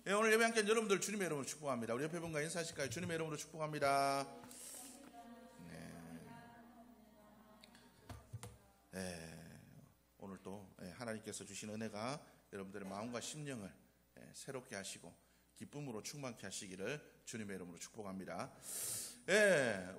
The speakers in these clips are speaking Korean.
예, 오늘 예배 함께 여러분들 주님의 이름으로 축복합니다. 우리 옆에 분과 인사하실까요? 주님의 이름으로 축복합니다. 오늘 또 하나님께서 주신 은혜가 여러분들의 마음과 심령을 새롭게 하시고 기쁨으로 충만케 하시기를 주님의 이름으로 축복합니다.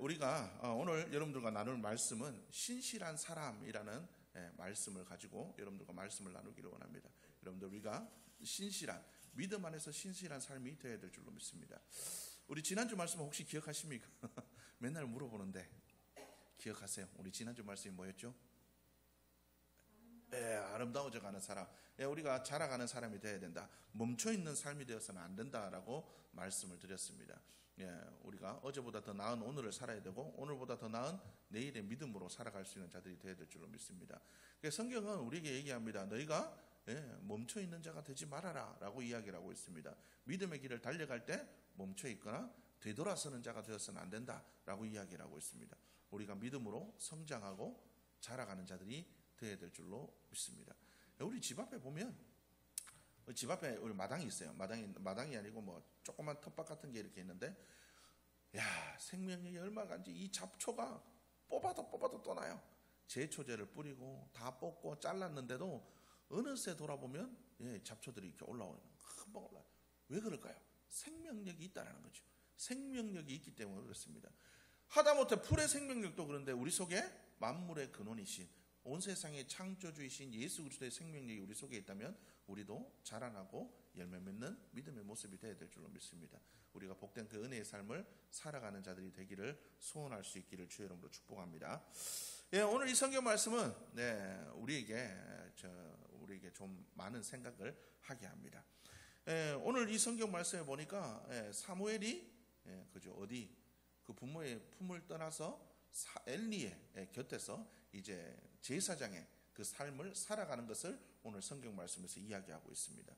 우리가 오늘 여러분들과 나눌 말씀은 신실한 사람이라는 말씀을 가지고 여러분들과 말씀을 나누기를 원합니다. 여러분들, 우리가 신실한, 믿음 안에서 신실한 삶이 되어야 될 줄로 믿습니다. 우리 지난주 말씀 혹시 기억하십니까? 맨날 물어보는데 기억하세요? 우리 지난주 말씀이 뭐였죠? 아름다워져 가는 사람. 우리가 자라가는 사람이 되어야 된다. 멈춰있는 삶이 되어서는 안 된다라고 말씀을 드렸습니다. 우리가 어제보다 더 나은 오늘을 살아야 되고 오늘보다 더 나은 내일의 믿음으로 살아갈 수 있는 자들이 되어야 될 줄로 믿습니다. 성경은 우리에게 얘기합니다. 너희가 멈춰있는 자가 되지 말아라 라고 이야기를 하고 있습니다. 믿음의 길을 달려갈 때 멈춰있거나 되돌아서는 자가 되어서는 안 된다라고 이야기를 하고 있습니다. 우리가 믿음으로 성장하고 자라가는 자들이 되어야 될 줄로 믿습니다. 우리 집 앞에 보면, 집 앞에 우리 마당이 있어요. 마당이 아니고 뭐 조그만 텃밭 같은 게 이렇게 있는데, 생명력이 얼마나 간지 이 잡초가 뽑아도 또 나요. 제초제를 뿌리고 다 뽑고 잘랐는데도 어느새 돌아보면 잡초들이 이렇게 올라오는, 금방 올라요. 왜 그럴까요? 생명력이 있다라는 거죠. 생명력이 있기 때문에 그렇습니다. 하다못해 풀의 생명력도 그런데 우리 속에 만물의 근원이신, 온 세상의 창조주이신 예수 그리스도의 생명력이 우리 속에 있다면 우리도 자라나고 열매 맺는 믿음의 모습이 되어야 될 줄로 믿습니다. 우리가 복된 그 은혜의 삶을 살아가는 자들이 되기를 소원할 수 있기를 주의 이름으로 축복합니다. 오늘 이 성경 말씀은 우리에게 좀 많은 생각을 하게 합니다. 오늘 이 성경 말씀에 보니까 사무엘이 그 부모의 품을 떠나서 엘리의 곁에서 이제 제사장의 그 삶을 살아가는 것을 오늘 성경 말씀에서 이야기하고 있습니다.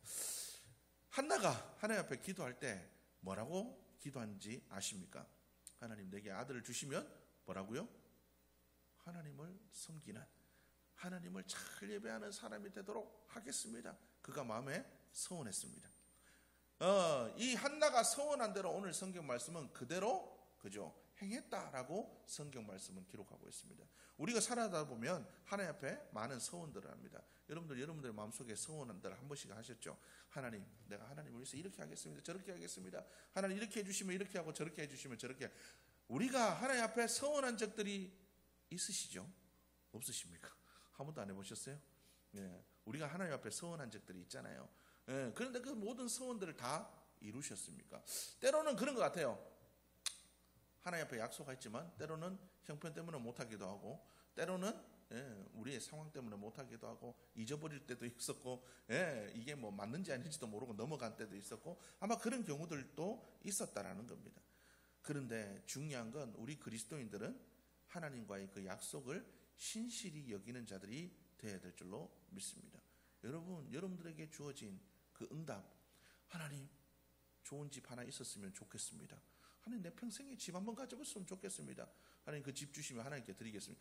한나가 하나님 앞에 기도할 때 뭐라고 기도한지 아십니까? 하나님 내게 아들을 주시면 뭐라고요? 하나님을 섬기는, 하나님을 잘 예배하는 사람이 되도록 하겠습니다. 그가 마음에 서원했습니다. 이 한나가 서원한 대로 오늘 성경 말씀은 그대로 행했다라고 성경 말씀은 기록하고 있습니다. 우리가 살아다 보면 하나님 앞에 많은 서원들을 합니다. 여러분들의 마음속에 서원들을 한 번씩 하셨죠? 하나님, 내가 하나님을 위해서 이렇게 하겠습니다. 저렇게 하겠습니다. 하나님 이렇게 해주시면 이렇게 하고 저렇게 해주시면 저렇게. 우리가 하나님 앞에 서원한 적들이 있으시죠? 없으십니까? 한 번도 안 해보셨어요? 우리가 하나님 앞에 서원한 적들이 있잖아요. 그런데 그 모든 서원들을 다 이루셨습니까? 때로는 그런 것 같아요. 하나님 앞에 약속했지만 때로는 형편 때문에 못하기도 하고, 때로는 우리의 상황 때문에 못하기도 하고, 잊어버릴 때도 있었고, 이게 뭐 맞는지 아닌지도 모르고 넘어간 때도 있었고, 아마 그런 경우들도 있었다라는 겁니다. 그런데 중요한 건 우리 그리스도인들은 하나님과의 그 약속을 신실히 여기는 자들이 되어야 될 줄로 믿습니다. 여러분들에게 주어진 그 응답, 하나님 좋은 집 하나 있었으면 좋겠습니다. 하나님 내 평생에 집 한번 가져봤으면 좋겠습니다. 하나님 그 집 주시면 하나님께 드리겠습니다.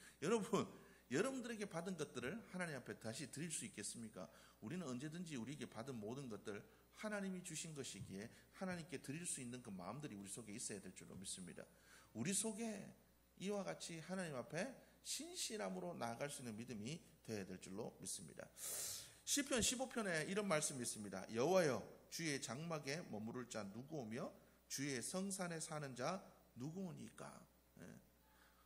여러분들에게 받은 것들을 하나님 앞에 다시 드릴 수 있겠습니까? 우리는 언제든지 우리에게 받은 모든 것들 하나님이 주신 것이기에 하나님께 드릴 수 있는 그 마음들이 우리 속에 있어야 될 줄로 믿습니다. 우리 속에 이와 같이 하나님 앞에 신실함으로 나아갈 수 있는 믿음이 되어야 될 줄로 믿습니다. 시편 15편에 이런 말씀이 있습니다. 여호와여, 주의 장막에 머무를 자 누구오며 주의 성산에 사는 자 누구오니까?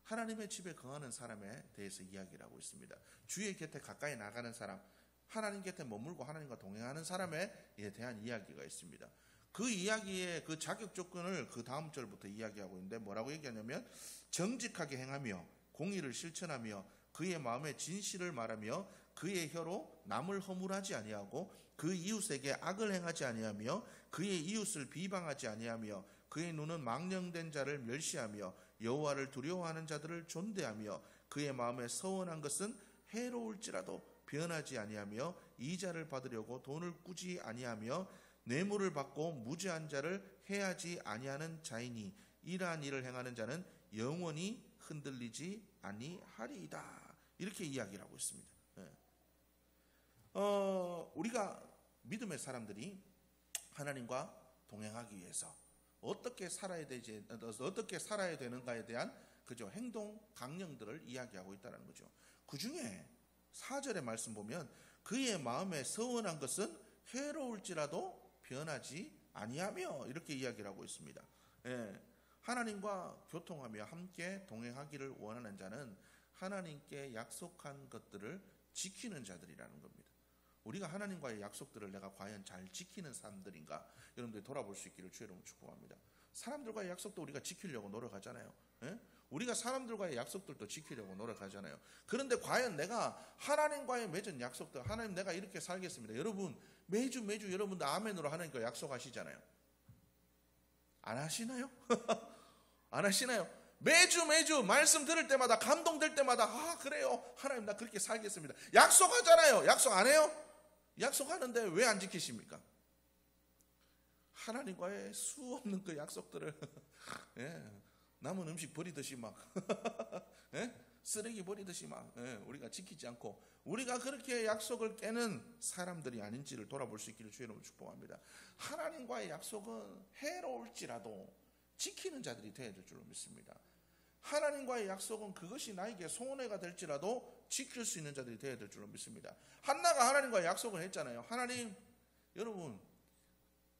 하나님의 집에 거하는 사람에 대해서 이야기를 하고 있습니다. 주의 곁에 가까이 나가는 사람, 하나님 곁에 머물고 하나님과 동행하는 사람에 대한 이야기가 있습니다. 그 이야기의 그 자격 조건을 그 다음 절부터 이야기하고 있는데 뭐라고 얘기하냐면, 정직하게 행하며 공의를 실천하며 그의 마음에 진실을 말하며 그의 혀로 남을 허물하지 아니하고 그 이웃에게 악을 행하지 아니하며 그의 이웃을 비방하지 아니하며 그의 눈은 망령된 자를 멸시하며 여호와를 두려워하는 자들을 존대하며 그의 마음에 서원한 것은 해로울지라도 변하지 아니하며 이자를 받으려고 돈을 꾸지 아니하며 뇌물을 받고 무죄한 자를 해하지 아니하는 자이니 이러한 일을 행하는 자는 영원히 흔들리지 아니하리이다. 이렇게 이야기를 하고 있습니다. 우리가 믿음의 사람들이 하나님과 동행하기 위해서 어떻게 살아야 되는가에 대한 그죠 행동 강령들을 이야기하고 있다는 거죠. 그 중에 4절의 말씀 보면 그의 마음에 서원한 것은 해로울지라도 변하지 아니하며 이렇게 이야기를 하고 있습니다. 예, 하나님과 교통하며 함께 동행하기를 원하는 자는 하나님께 약속한 것들을 지키는 자들이라는 겁니다. 우리가 하나님과의 약속들을 내가 과연 잘 지키는 사람들인가 여러분들이 돌아볼 수 있기를 주의 이름으로 축복합니다. 사람들과의 약속도 우리가 지키려고 노력하잖아요. 예? 우리가 사람들과의 약속들도 지키려고 노력하잖아요. 그런데 과연 내가 하나님과의 맺은 약속들, 하나님 내가 이렇게 살겠습니다. 여러분 매주 여러분들 아멘으로 하나님과 약속하시잖아요. 안 하시나요? 안 하시나요? 매주 말씀 들을 때마다 감동될 때마다 그래요 하나님 나 그렇게 살겠습니다. 약속하잖아요. 약속 안 해요? 약속하는데 왜 안 지키십니까? 하나님과의 수 없는 그 약속들을 예, 남은 음식 버리듯이 막 예? 쓰레기 버리듯이 막 우리가 지키지 않고 우리가 그렇게 약속을 깨는 사람들이 아닌지를 돌아볼 수 있기를 주의 이름으로 축복합니다. 하나님과의 약속은 해로울지라도 지키는 자들이 되어야 될 줄로 믿습니다. 하나님과의 약속은 그것이 나에게 손해가 될지라도 지킬 수 있는 자들이 되어야 될 줄로 믿습니다. 한나가 하나님과의 약속을 했잖아요. 하나님, 여러분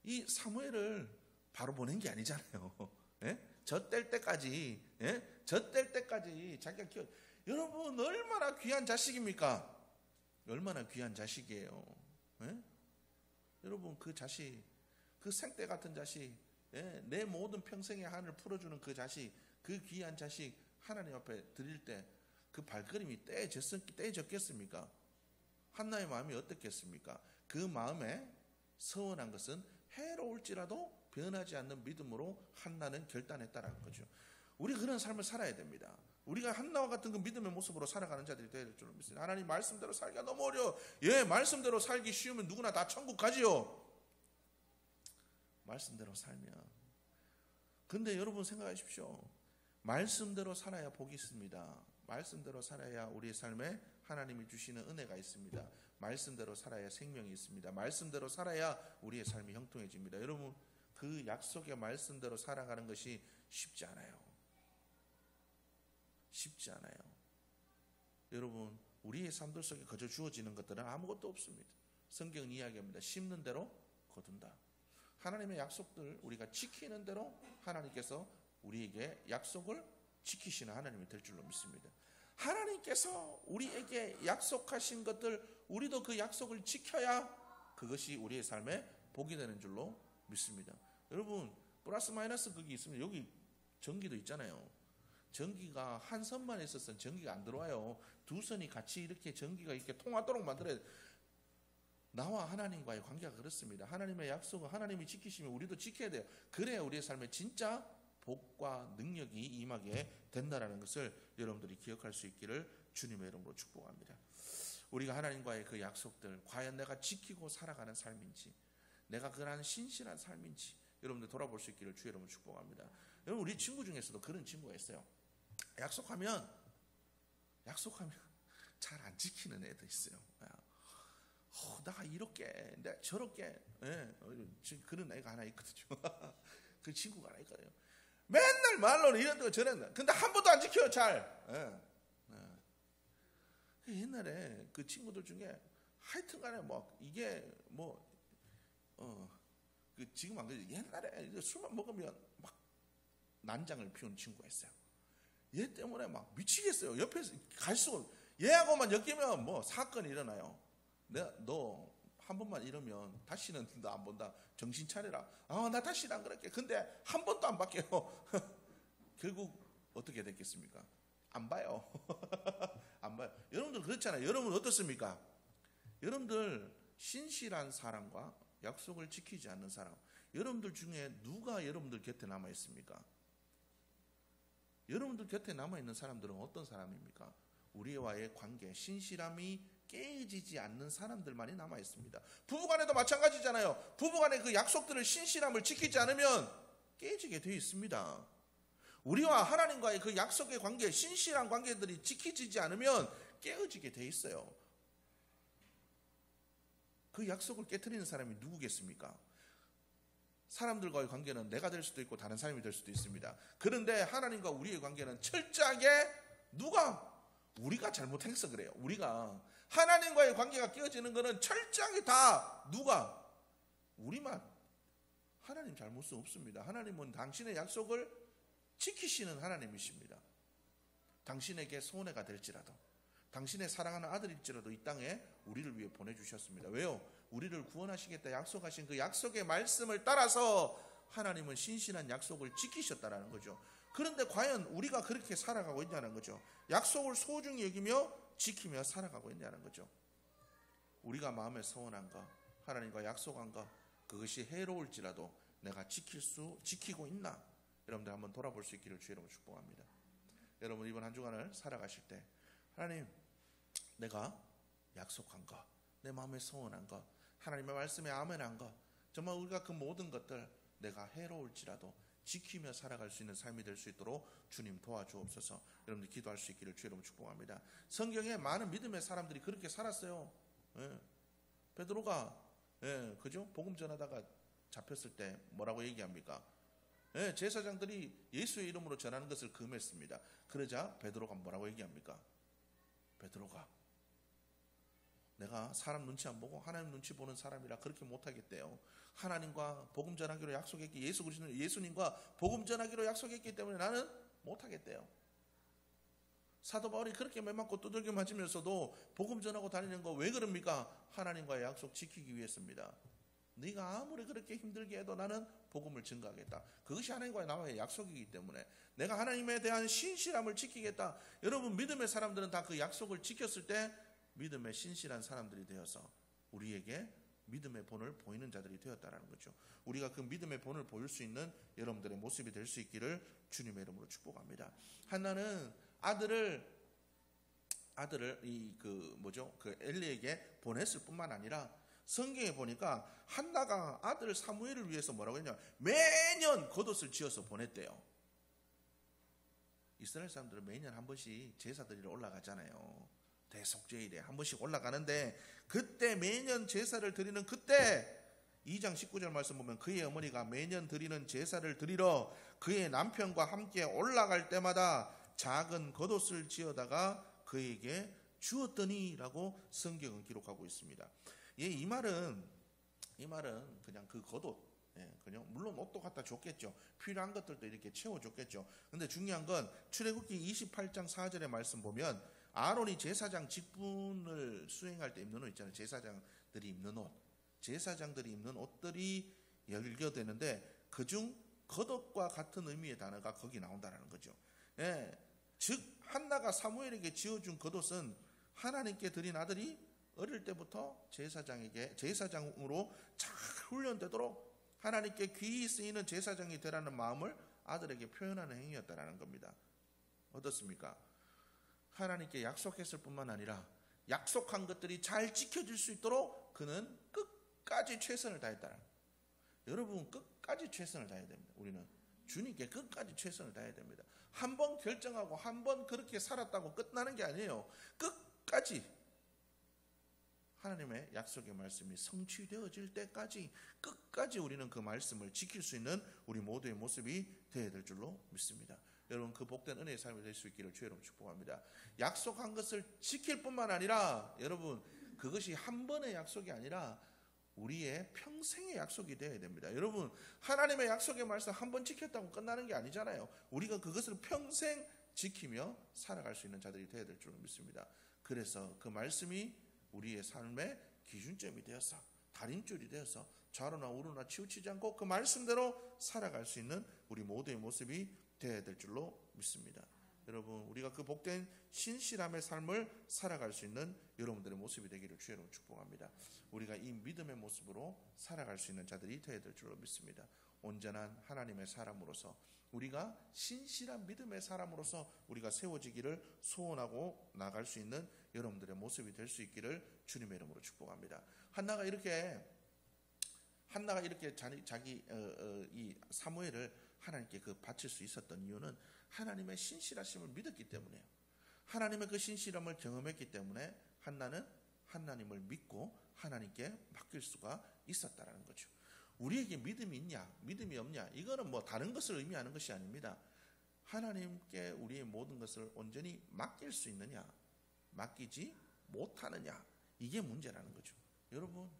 이 사무엘을 바로 보낸 게 아니잖아요. 예? 젖될 때까지 젖될 때까지 자기가 키워. 여러분 얼마나 귀한 자식입니까? 얼마나 귀한 자식이에요. 예? 여러분 그 자식, 그 생떼 같은 자식, 내 모든 평생의 한을 풀어주는 그 자식, 그 귀한 자식 하나님 앞에 드릴 때 그 발걸음이 떼졌겠습니까? 한나의 마음이 어떻겠습니까? 그 마음에 서원한 것은 해로울지라도 변하지 않는 믿음으로 한나는 결단했다라는 거죠. 우리 그런 삶을 살아야 됩니다. 우리가 한나와 같은 그 믿음의 모습으로 살아가는 자들이 되어야 될 줄 믿습니다. 하나님 말씀대로 살기가 너무 어려워. 말씀대로 살기 쉬우면 누구나 다 천국 가지요. 말씀대로 살면. 근데 여러분 생각하십시오. 말씀대로 살아야 복이 있습니다. 말씀대로 살아야 우리의 삶에 하나님이 주시는 은혜가 있습니다. 말씀대로 살아야 생명이 있습니다. 말씀대로 살아야 우리의 삶이 형통해집니다. 여러분 그 약속의 말씀대로 살아가는 것이 쉽지 않아요. 쉽지 않아요. 여러분 우리의 삶들 속에 거저 주어지는 것들은 아무것도 없습니다. 성경은 이야기합니다. 심는 대로 거둔다. 하나님의 약속들 우리가 지키는 대로 하나님께서 우리에게 약속을 지키시는 하나님이 될 줄로 믿습니다. 하나님께서 우리에게 약속하신 것들 우리도 그 약속을 지켜야 그것이 우리의 삶에 복이 되는 줄로 믿습니다. 여러분 플러스 마이너스 그게 있으면 여기 전기도 있잖아요. 전기가 한 선만 있었으면 전기가 안 들어와요. 두 선이 같이 이렇게 전기가 이렇게 통하도록 만들어야 돼요. 나와 하나님과의 관계가 그렇습니다. 하나님의 약속은 하나님이 지키시면 우리도 지켜야 돼요. 그래야 우리의 삶에 진짜 복과 능력이 임하게 된다는 것을 여러분들이 기억할 수 있기를 주님의 이름으로 축복합니다. 우리가 하나님과의 그 약속들 과연 내가 지키고 살아가는 삶인지 내가 그러한 신실한 삶인지 여러분들 돌아볼 수 있기를 주의 이름으로 축복합니다. 여러분 우리 친구 중에서도 그런 친구가 있어요. 약속하면 잘 안 지키는 애도 있어요. 나 이렇게 내가 저렇게 지금 그런 애가 하나 있거든요. 그 친구가 하나 있거든요. 맨날 말로는 이런다 저런다. 근데 한 번도 안 지켜요 잘. 옛날에 그 친구들 중에 하여튼간에 뭐 이게 그 지금 안 그래도 옛날에 술만 먹으면 막 난장을 피우는 친구가 있어요. 얘 때문에 막 미치겠어요. 옆에서 갈수록 얘하고만 엮이면 뭐 사건이 일어나요. 너 한 번만 이러면 다시는 너 안 본다. 정신 차려라. 나 다시는 안 그럴게. 근데 한 번도 안 바뀌어요. 결국 어떻게 됐겠습니까? 안 봐요. 안 봐요. 여러분들 그렇잖아요. 여러분 어떻습니까? 여러분들 신실한 사람과 약속을 지키지 않는 사람, 여러분들 중에 누가 여러분들 곁에 남아 있습니까? 여러분들 곁에 남아 있는 사람들은 어떤 사람입니까? 우리와의 관계, 신실함이 깨지지 않는 사람들만이 남아 있습니다. 부부간에도 마찬가지잖아요. 부부간의 그 약속들을 신실함을 지키지 않으면 깨지게 되어 있습니다. 우리와 하나님과의 그 약속의 관계, 신실한 관계들이 지켜지지 않으면 깨어지게 되어 있어요. 그 약속을 깨트리는 사람이 누구겠습니까? 사람들과의 관계는 내가 될 수도 있고 다른 사람이 될 수도 있습니다. 그런데 하나님과 우리의 관계는 철저하게 우리가 잘못해서 그래요. 우리가 하나님과의 관계가 깨어지는 것은 철저하게 다 우리만. 하나님 잘못은 없습니다. 하나님은 당신의 약속을 지키시는 하나님이십니다. 당신에게 손해가 될지라도, 당신의 사랑하는 아들일지라도 이 땅에 우리를 위해 보내주셨습니다. 왜요? 우리를 구원하시겠다 약속하신 그 약속의 말씀을 따라서 하나님은 신실한 약속을 지키셨다라는 거죠. 그런데 과연 우리가 그렇게 살아가고 있냐는 거죠. 약속을 소중히 여기며 지키며 살아가고 있냐는 거죠. 우리가 마음에 서운한 것, 하나님과 약속한 것, 그것이 해로울지라도 내가 지키고 있나? 여러분들 한번 돌아볼 수 있기를 주의 이름으로 축복합니다. 여러분 이번 한 주간을 살아가실 때 하나님, 내가 약속한 것, 내 마음에 서운한 것, 하나님의 말씀에 아멘한 것, 정말 우리가 그 모든 것들 내가 해로울지라도 지키며 살아갈 수 있는 삶이 될 수 있도록 주님 도와주옵소서. 여러분들 기도할 수 있기를 주의 이름으로 축복합니다. 성경에 많은 믿음의 사람들이 그렇게 살았어요. 베드로가 그죠? 복음 전하다가 잡혔을 때 뭐라고 얘기합니까? 제사장들이 예수의 이름으로 전하는 것을 금했습니다. 그러자 베드로가 뭐라고 얘기합니까? 베드로가 내가 사람 눈치 안 보고 하나님 눈치 보는 사람이라 그렇게 못하겠대요. 하나님과 복음 전하기로 약속했기, 예수님과 복음 전하기로 약속했기 때문에 나는 못하겠대요. 사도 바울이 그렇게 매맞고 두들겨 맞으면서도 복음 전하고 다니는 거 왜 그럽니까? 하나님과의 약속 지키기 위해서입니다. 네가 아무리 그렇게 힘들게 해도 나는 복음을 증거하겠다. 그것이 하나님과의 나와의 약속이기 때문에 내가 하나님에 대한 신실함을 지키겠다. 여러분 믿음의 사람들은 다 그 약속을 지켰을 때 믿음의 신실한 사람들이 되어서 우리에게 믿음의 본을 보이는 자들이 되었다라는 거죠. 우리가 그 믿음의 본을 보일 수 있는 여러분들의 모습이 될 수 있기를 주님의 이름으로 축복합니다. 한나는 아들을 그 엘리에게 보냈을 뿐만 아니라 성경에 보니까 한나가 아들 사무엘을 위해서 뭐라고 했냐, 매년 겉옷을 지어서 보냈대요. 이스라엘 사람들은 매년 한 번씩 제사 드리러 올라가잖아요. 대속제일에 한 번씩 올라가는데 그때 매년 제사를 드리는 그때 2장 19절 말씀 보면 그의 어머니가 매년 드리는 제사를 드리러 그의 남편과 함께 올라갈 때마다 작은 겉옷을 지어다가 그에게 주었더니 라고 성경은 기록하고 있습니다. 이 말은 그냥 그 겉옷, 그냥 물론 옷도 갖다 줬겠죠. 필요한 것들도 이렇게 채워줬겠죠. 근데 중요한 건 출애굽기 28장 4절의 말씀 보면 아론이 제사장 직분을 수행할 때 입는 옷 있잖아요. 제사장들이 입는 옷, 제사장들이 입는 옷들이 열겨되는데 그중 겉옷과 같은 의미의 단어가 거기 나온다는 거죠. 즉 한나가 사무엘에게 지어준 겉옷은 하나님께 드린 아들이 어릴 때부터 제사장으로 잘 훈련되도록 하나님께 귀히 쓰이는 제사장이 되라는 마음을 아들에게 표현하는 행위였다라는 겁니다. 어떻습니까? 하나님께 약속했을 뿐만 아니라 약속한 것들이 잘 지켜질 수 있도록 그는 끝까지 최선을 다했다. 여러분 끝까지 최선을 다해야 됩니다. 우리는 주님께 끝까지 최선을 다해야 됩니다. 한 번 결정하고 한 번 그렇게 살았다고 끝나는 게 아니에요. 끝까지 하나님의 약속의 말씀이 성취되어질 때까지 끝까지 우리는 그 말씀을 지킬 수 있는 우리 모두의 모습이 되어야 될 줄로 믿습니다. 여러분 그 복된 은혜의 삶이 될 수 있기를 주의 이름으로 축복합니다. 약속한 것을 지킬 뿐만 아니라 여러분 그것이 한 번의 약속이 아니라 우리의 평생의 약속이 되어야 됩니다. 여러분 하나님의 약속의 말씀 한 번 지켰다고 끝나는 게 아니잖아요. 우리가 그것을 평생 지키며 살아갈 수 있는 자들이 되어야 될 줄로 믿습니다. 그래서 그 말씀이 우리의 삶의 기준점이 되어서 달인줄이 되어서 좌로나 우로나 치우치지 않고 그 말씀대로 살아갈 수 있는 우리 모두의 모습이 되어야 될 줄로 믿습니다. 여러분 우리가 그 복된 신실함의 삶을 살아갈 수 있는 여러분들의 모습이 되기를 주의 이름으로 축복합니다. 우리가 이 믿음의 모습으로 살아갈 수 있는 자들이 되어야 될 줄로 믿습니다. 온전한 하나님의 사람으로서 우리가 신실한 믿음의 사람으로서 우리가 세워지기를 소원하고 나갈 수 있는 여러분들의 모습이 될 수 있기를 주님의 이름으로 축복합니다. 한나가 이렇게 자기 이 사무엘을 하나님께 바칠 수 있었던 이유는 하나님의 신실하심을 믿었기 때문이에요. 하나님의 그 신실함을 경험했기 때문에 한나는 하나님을 믿고 하나님께 맡길 수가 있었다라는 거죠. 우리에게 믿음이 있냐? 없냐? 이거는 뭐 다른 것을 의미하는 것이 아닙니다. 하나님께 우리의 모든 것을 온전히 맡길 수 있느냐, 맡기지 못하느냐, 이게 문제라는 거죠. 여러분,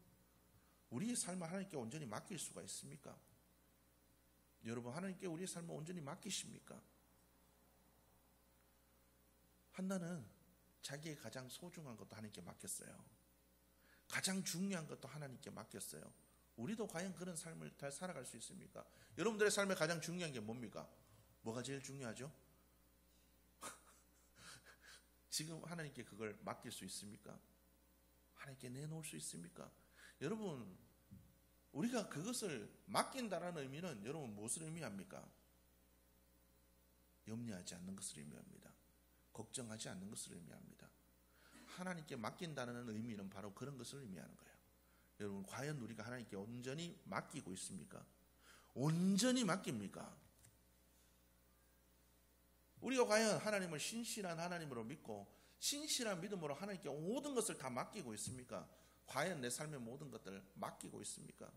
우리의 삶을 하나님께 온전히 맡길 수가 있습니까? 여러분, 하나님께 우리의 삶을 온전히 맡기십니까? 한나는 자기의 가장 소중한 것도 하나님께 맡겼어요. 가장 중요한 것도 하나님께 맡겼어요. 우리도 과연 그런 삶을 잘 살아갈 수 있습니까? 여러분들의 삶에 가장 중요한 게 뭡니까? 뭐가 제일 중요하죠? 지금 하나님께 그걸 맡길 수 있습니까? 하나님께 내놓을 수 있습니까? 여러분, 우리가 그것을 맡긴다라는 의미는 여러분 무엇을 의미합니까? 염려하지 않는 것을 의미합니다. 걱정하지 않는 것을 의미합니다. 하나님께 맡긴다는 의미는 바로 그런 것을 의미하는 거예요. 여러분, 과연 우리가 하나님께 온전히 맡기고 있습니까? 온전히 맡깁니까? 우리가 과연 하나님을 신실한 하나님으로 믿고 신실한 믿음으로 하나님께 모든 것을 다 맡기고 있습니까? 과연 내 삶의 모든 것들을 맡기고 있습니까?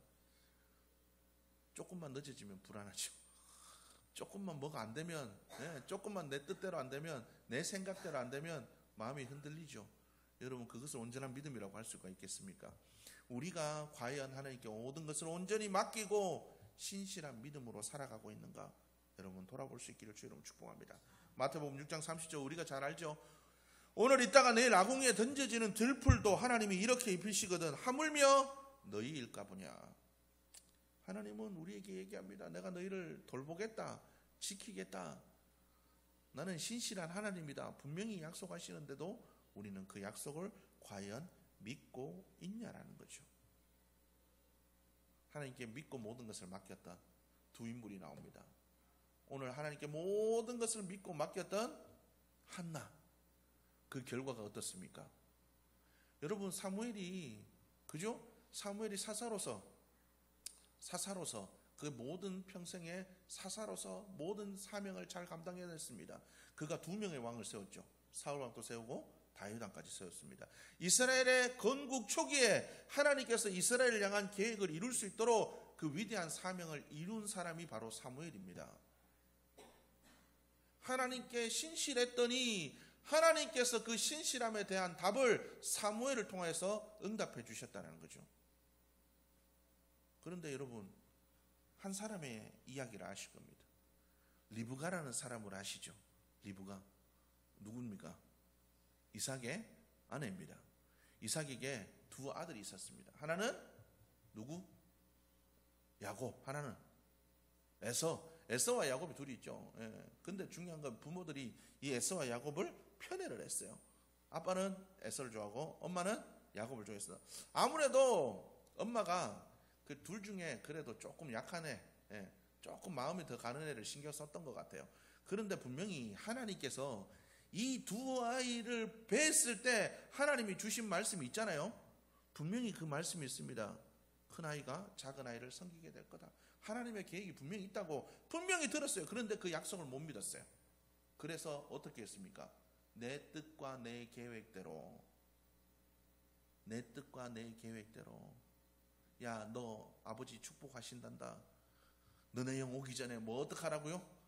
조금만 늦어지면 불안하죠. 조금만 뭐가 안 되면, 조금만 내 뜻대로 안 되면, 내 생각대로 안 되면 마음이 흔들리죠. 여러분, 그것을 온전한 믿음이라고 할 수가 있겠습니까? 우리가 과연 하나님께 모든 것을 온전히 맡기고 신실한 믿음으로 살아가고 있는가? 여러분, 돌아볼 수 있기를 주의 이름으로 축복합니다. 마태복음 6장 30절 우리가 잘 알죠. 오늘 있다가 내일 아궁이에 던져지는 들풀도 하나님이 이렇게 입히시거든 하물며 너희일까 보냐. 하나님은 우리에게 얘기합니다. 내가 너희를 돌보겠다, 지키겠다. 나는 신실한 하나님이다. 분명히 약속하시는데도 우리는 그 약속을 과연 믿고 있냐라는 거죠. 하나님께 믿고 모든 것을 맡겼던 두 인물이 나옵니다. 오늘 하나님께 모든 것을 믿고 맡겼던 한나, 그 결과가 어떻습니까? 여러분, 사무엘이 그죠? 사무엘이 사사로서 그 모든 평생에 사사로서 모든 사명을 잘 감당해냈습니다. 그가 두 명의 왕을 세웠죠. 사울 왕도 세우고 다윗 왕까지 세웠습니다. 이스라엘의 건국 초기에 하나님께서 이스라엘을 향한 계획을 이룰 수 있도록 그 위대한 사명을 이룬 사람이 바로 사무엘입니다. 하나님께 신실했더니 하나님께서 그 신실함에 대한 답을 사무엘을 통해서 응답해 주셨다는 거죠. 그런데 여러분, 한 사람의 이야기를 아실 겁니다. 리브가라는 사람을 아시죠? 리브가 누굽니까? 이삭의 아내입니다. 이삭에게 두 아들이 있었습니다. 하나는 누구? 야곱. 하나는 에서와 야곱이 둘이 있죠. 근데 중요한 건 부모들이 이 에서와 야곱을 편애를 했어요. 아빠는 에서를 좋아하고 엄마는 야곱을 좋아했어요. 아무래도 엄마가 그 둘 중에 그래도 조금 약한 애, 조금 마음이 더 가는 애를 신경 썼던 것 같아요. 그런데 분명히 하나님께서 이 두 아이를 뵀을 때 하나님이 주신 말씀이 있잖아요. 분명히 그 말씀이 있습니다. 큰 아이가 작은 아이를 섬기게 될 거다. 하나님의 계획이 분명히 있다고 분명히 들었어요. 그런데 그 약속을 못 믿었어요. 그래서 어떻게 했습니까? 내 뜻과 내 계획대로, 야, 너 아버지 축복하신단다. 너네 형 오기 전에 뭐 어떡하라고요?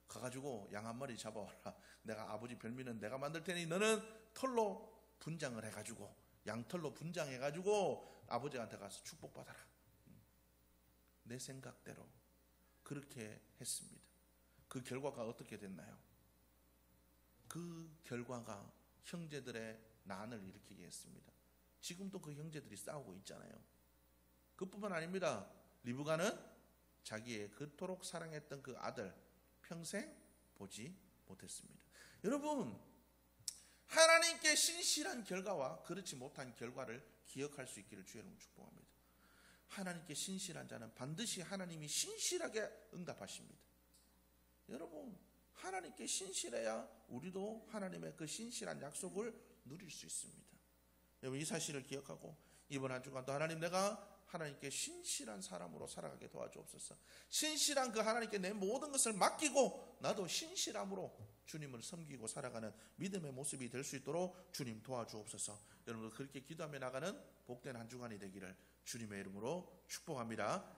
가가지고 양 한 마리 잡아와라. 내가 아버지 별미는 내가 만들 테니 너는 털로 분장을 해가지고, 양털로 분장해가지고 아버지한테 가서 축복받아라. 내 생각대로 그렇게 했습니다. 그 결과가 어떻게 됐나요? 그 결과가 형제들의 난을 일으키게 했습니다. 지금도 그 형제들이 싸우고 있잖아요. 그뿐만 아닙니다. 리브가는 자기의 그토록 사랑했던 그 아들 평생 보지 못했습니다. 여러분, 하나님께 신실한 결과와 그렇지 못한 결과를 기억할 수 있기를 주의 이름으로 축복합니다. 하나님께 신실한 자는 반드시 하나님이 신실하게 응답하십니다. 여러분, 하나님께 신실해야 우리도 하나님의 그 신실한 약속을 누릴 수 있습니다. 여러분, 이 사실을 기억하고 이번 한 주간도 하나님, 내가 하나님께 신실한 사람으로 살아가게 도와주옵소서. 신실한 그 하나님께 내 모든 것을 맡기고 나도 신실함으로 주님을 섬기고 살아가는 믿음의 모습이 될 수 있도록 주님 도와주옵소서. 여러분, 그렇게 기도하며 나가는 복된 한 주간이 되기를 주님의 이름으로 축복합니다.